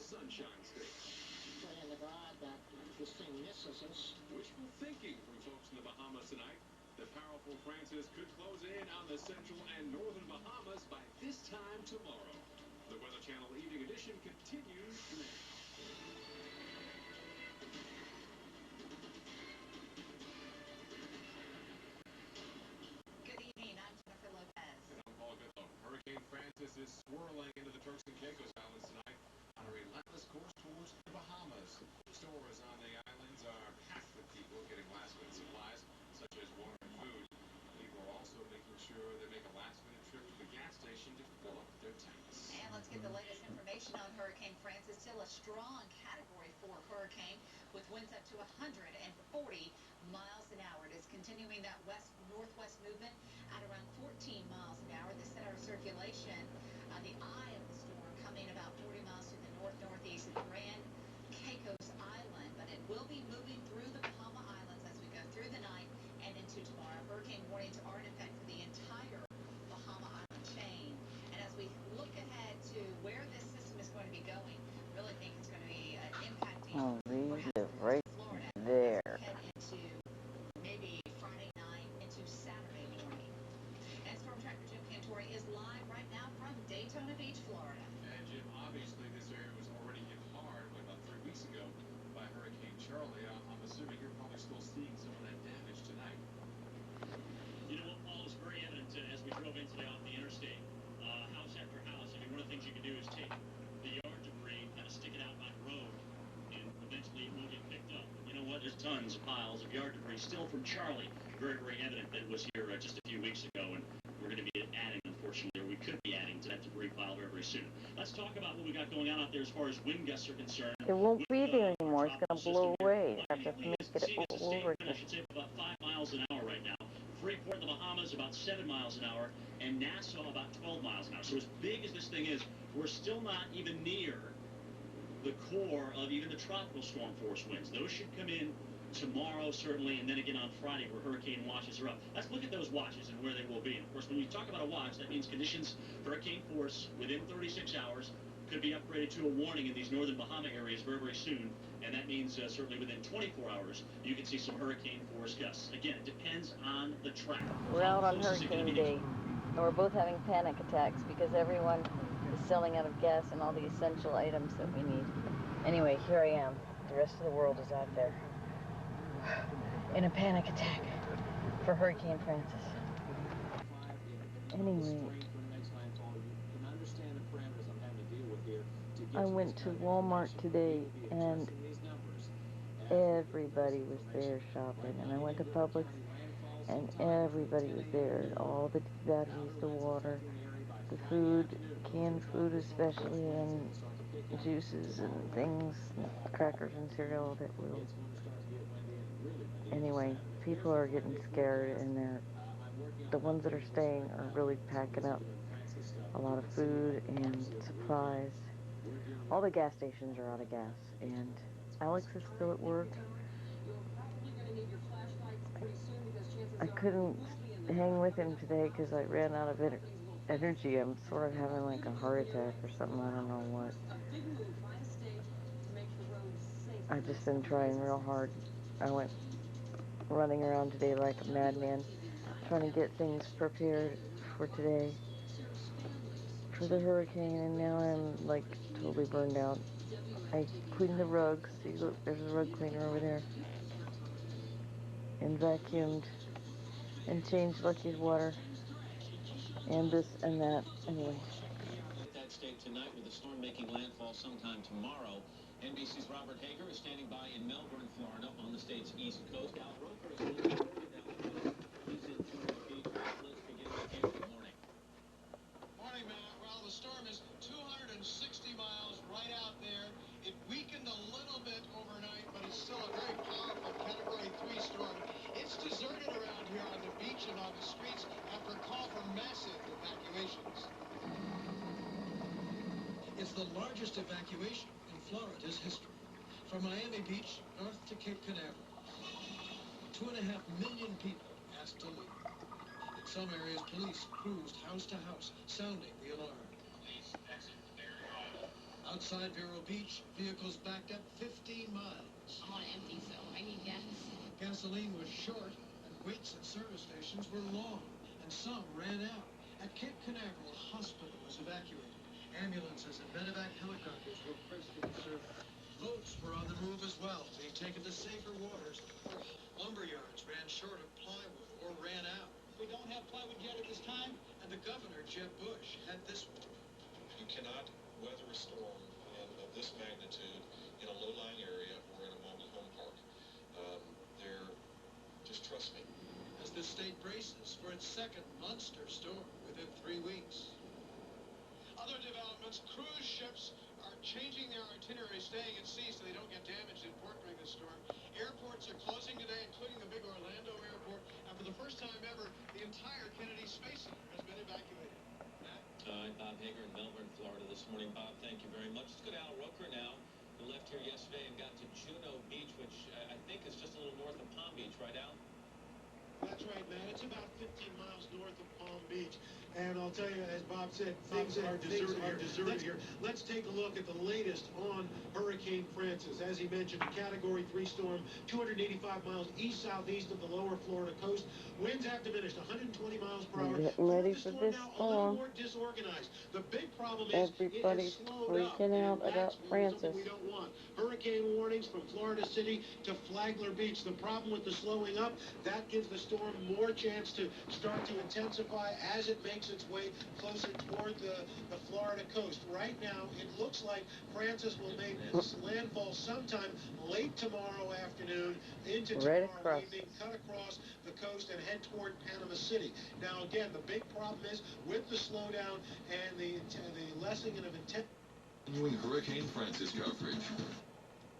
Sunshine State. Playing abroad, that interesting mysticism. Wishful thinking from folks in the Bahamas tonight. The powerful Francis could close in on the central and northern Bahamas by this time tomorrow. The Weather Channel Evening Edition continues now. Good evening, I'm Jennifer Lopez. And I'm Paul Goodlow. Hurricane Francis is swirling into the Turks and Caicos Islands tonight on a relentless course towards the Bahamas. Stores on the islands are packed with people getting last-minute supplies, such as water and food. People are also making sure they make a last-minute trip to the gas station to fill up their tanks. And let's get the latest information on Hurricane Francis. Still a strong Category 4 hurricane with winds up to 140 miles an hour. It is continuing that west-northwest movement at around 14 miles an hour. The center of circulation, the eye of the storm, coming about 40 miles to the north-northeast of Grand Caicos Island. But it will be moving through the Bahama Islands as we go through the night and into tomorrow. Hurricane warnings are in effect for the entire Bahama Island chain. And as we look ahead to where this system is going to be going, really think it's going to be impacting Right Florida there. head into maybe Friday night into Saturday morning. And Storm Tracker Jim Cantori is live right now from Daytona Beach, Florida. And Jim, obviously this area was already hit hard about 3 weeks ago by Hurricane Charlie. I'm assuming you're probably still seeing some of that damage tonight. You know what, Paul, is very evident as we drove in today off the interstate. House after house. I mean, one of the things you can do is take the yard debris, kind of stick it out by the road, and eventually it will get picked up. You know what? There's tons of piles of yard debris still from Charlie. Very, very evident that it was here just a few weeks ago, and we're going to be adding, unfortunately, or we could be adding to that debris pile very, very soon. Let's talk about what we got going on out there as far as wind gusts are concerned. It won't be there anymore. It's going to blow away. I have to make it all over I should say about 5 miles an hour right now. Freeport, the Bahamas, about 7 miles an hour, and Nassau, about 12 miles an hour. So as big as this thing is, we're still not even near the core of even the tropical storm force winds. Those should come in tomorrow, certainly, and then again on Friday where hurricane watches are up. Let's look at those watches and where they will be. And of course, when we talk about a watch, that means conditions, hurricane force within 36 hours, could be upgraded to a warning in these northern Bahama areas very, very soon. And that means certainly within 24 hours, you can see some hurricane force gusts. Again, it depends on the track. We're out on hurricane day, and we're both having panic attacks because everyone is selling out of gas and all the essential items that we need. Anyway, here I am. The rest of the world is out there in a panic attack for Hurricane Francis. Anyway, I went to Walmart today and everybody was there shopping, and I went to Publix and everybody was there. All the batteries, the water, the food, canned food especially, and juices and things, crackers and cereal that will. Anyway, people are getting scared, and the ones that are staying are really packing up a lot of food and supplies. All the gas stations are out of gas, and Alex is still at work. I couldn't hang with him today because I ran out of energy. I'm sort of having like a heart attack or something, I don't know what. I've just been trying real hard. I went running around today like a madman, trying to get things prepared for today, for the hurricane, and now I'm like totally burned out. I cleaned the rugs. See, look, there's a rug cleaner over there. And vacuumed and changed Lucky's water and this and that. Anyway. That state tonight with the storm making landfall sometime tomorrow. NBC's Robert Hager is standing by in Melbourne, Florida, on the state's east coast. Al Roker is reporting down. He's in Turtle Beach. Let's begin with you. Good morning. Morning, Matt. Well, the storm is 260 miles right out there. It weakened a little bit overnight, but it's still a very powerful Category 3 storm. It's deserted around here on the beach and on the streets after a call for massive evacuations. It's the largest evacuation in Florida's history. From Miami Beach north to Cape Canaveral. 2.5 million people asked to leave. In some areas, police cruised house to house, sounding the alarm. Please exit the Barrier Island. Outside Vero Beach, vehicles backed up 15 miles. I'm on empty, so I need gas. Gasoline was short, and waits at service stations were long, and some ran out. At Cape Canaveral, a hospital was evacuated. Ambulances and medevac helicopters were pressed to the surface. Boats were on the move as well, being taken to safer waters. Lumber yards ran short of plywood or ran out. We don't have plywood yet at this time, and the governor, Jeb Bush, had this one. You cannot weather a storm of this magnitude in a low-lying area or in a mobile home park. Just trust me. As the state braces for its second monster storm within 3 weeks. Other developments, cruise ships are changing their itinerary, staying at sea so they don't get damaged in port during the storm. Airports are closing today, including the big Orlando airport. And for the first time ever, the entire Kennedy Space Center has been evacuated. Matt? All right, Bob Hager in Melbourne, Florida this morning. Bob, thank you very much. Let's go to Al Roker now, who left here yesterday and got to Juno Beach, which I think is just a little north of Palm Beach, right, Al? That's right, man. It's about 15 miles north of Palm Beach. And I'll tell you, as Bob said, things are deserted here. Let's take a look at the latest on Hurricane Francis. As he mentioned, a Category 3 storm, 285 miles east-southeast of the lower Florida coast. Winds have diminished 120 miles per hour. Getting ready for this now a storm. little more disorganized. The big problem is Everybody's it has slowed up, freaking out and about that's Francis. something we don't want. Hurricane warnings from Florida City to Flagler Beach. The problem with the slowing up, that gives the storm more chance to start to intensify as it makes its way closer toward the Florida coast. Right now, it looks like Francis will make landfall sometime late tomorrow afternoon into tomorrow evening, cut across the coast and head toward Panama City. Now, again, the big problem is with the slowdown and the lessening of intensity. Continuing Hurricane Francis coverage.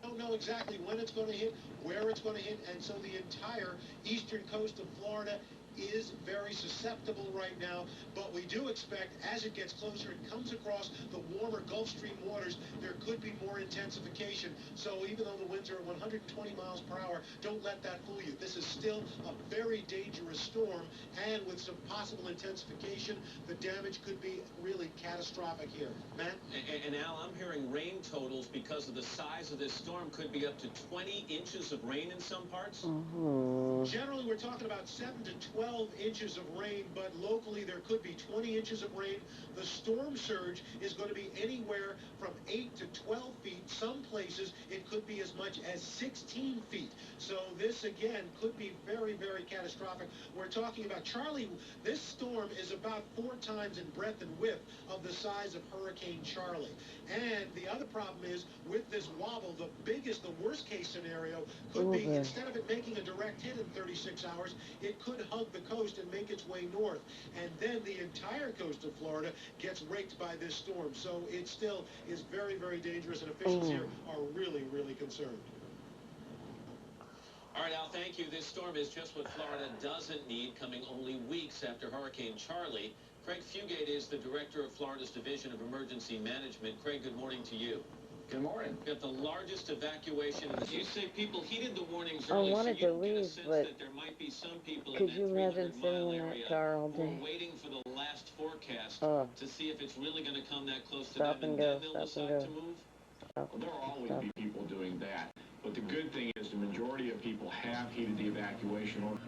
Don't know exactly when it's going to hit, where it's going to hit, and so the entire eastern coast of Florida is very susceptible right now, but we do expect as it gets closer and comes across the warmer Gulf Stream waters, there could be more intensification. So even though the winds are at 120 miles per hour, don't let that fool you. This is still a very dangerous storm, and with some possible intensification, the damage could be really catastrophic here. Matt? And Al, I'm hearing rain totals because of the size of this storm could be up to 20 inches of rain in some parts. Generally, we're talking about 7 to 12 inches of rain, but locally there could be 20 inches of rain. The storm surge is going to be anywhere from 8 to 12 feet. Some places it could be as much as 16 feet. So this, again, could be very, very catastrophic. We're talking about Charlie. This storm is about 4 times in breadth and width of the size of Hurricane Charlie. And the other problem is with this wobble, the worst case scenario could be, instead of it making a direct hit in 36 hours, it could hug the coast and make its way north. And then the entire coast of Florida gets raked by this storm. So it still is very, very dangerous, and officials here are really, really concerned. All right, Al, thank you. This storm is just what Florida doesn't need, coming only weeks after Hurricane Charlie. Craig Fugate is the director of Florida's Division of Emergency Management. Craig, good morning to you. Good morning. We've got the largest evacuation in the... You say people heeded the warnings I early, wanted so you to leave, get a sense but that there might be some people in because that you haven't 300-mile sitting in area that car all who day. are waiting for the last forecast to see if it's really going to come that close to Stop them, and and then go, they'll stop decide and to move. Well, there will always be people doing that. But the good thing is the majority of people have heeded the evacuation order.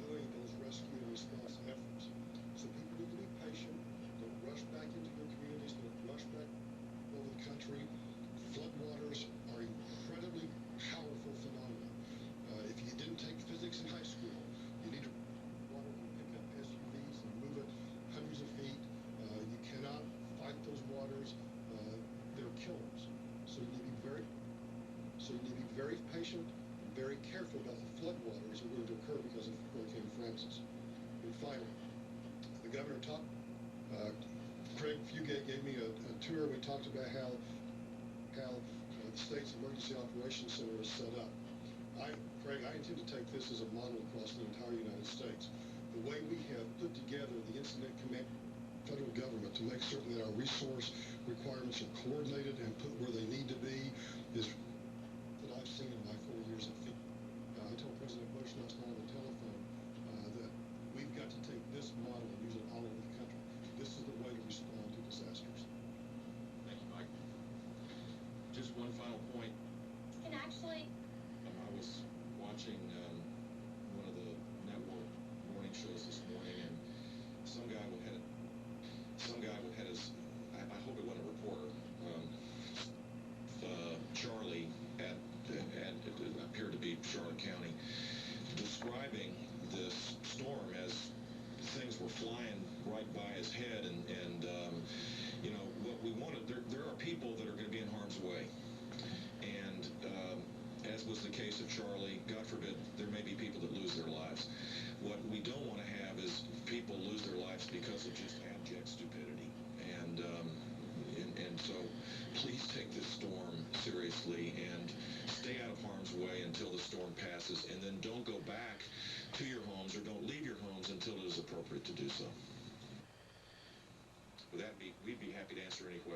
Doing those rescue and response efforts. So people need to be patient. Don't rush back into your communities. Don't rush back over the country. Floodwaters are incredibly powerful phenomena. If you didn't take physics in high school, you need to water can pick up SUVs and move it hundreds of feet. You cannot fight those waters. They're killers. So you need to be very patient, and very careful about the floodwaters that are going to occur because of Hurricane Francis. And finally, the governor talked. Craig Fugate gave me a tour. We talked about how the state's emergency operations center is set up. Craig, I intend to take this as a model across the entire United States. The way we have put together the incident command federal government to make certain that our resource requirements are coordinated and put where they need to be is that I've seen in my 4 years at FEMA. I told President Bush last night on the telephone that we've got to take this model right by his head, and you know, what we want to, there are people that are going to be in harm's way, and as was the case of Charlie, God forbid, there may be people that lose their lives. What we don't want to have is people lose their lives because of just abject stupidity, and so please take this storm seriously and stay out of harm's way until the storm passes, and then don't go back to your homes or don't leave your homes until it is appropriate to do so. With that, we'd be happy to answer any questions.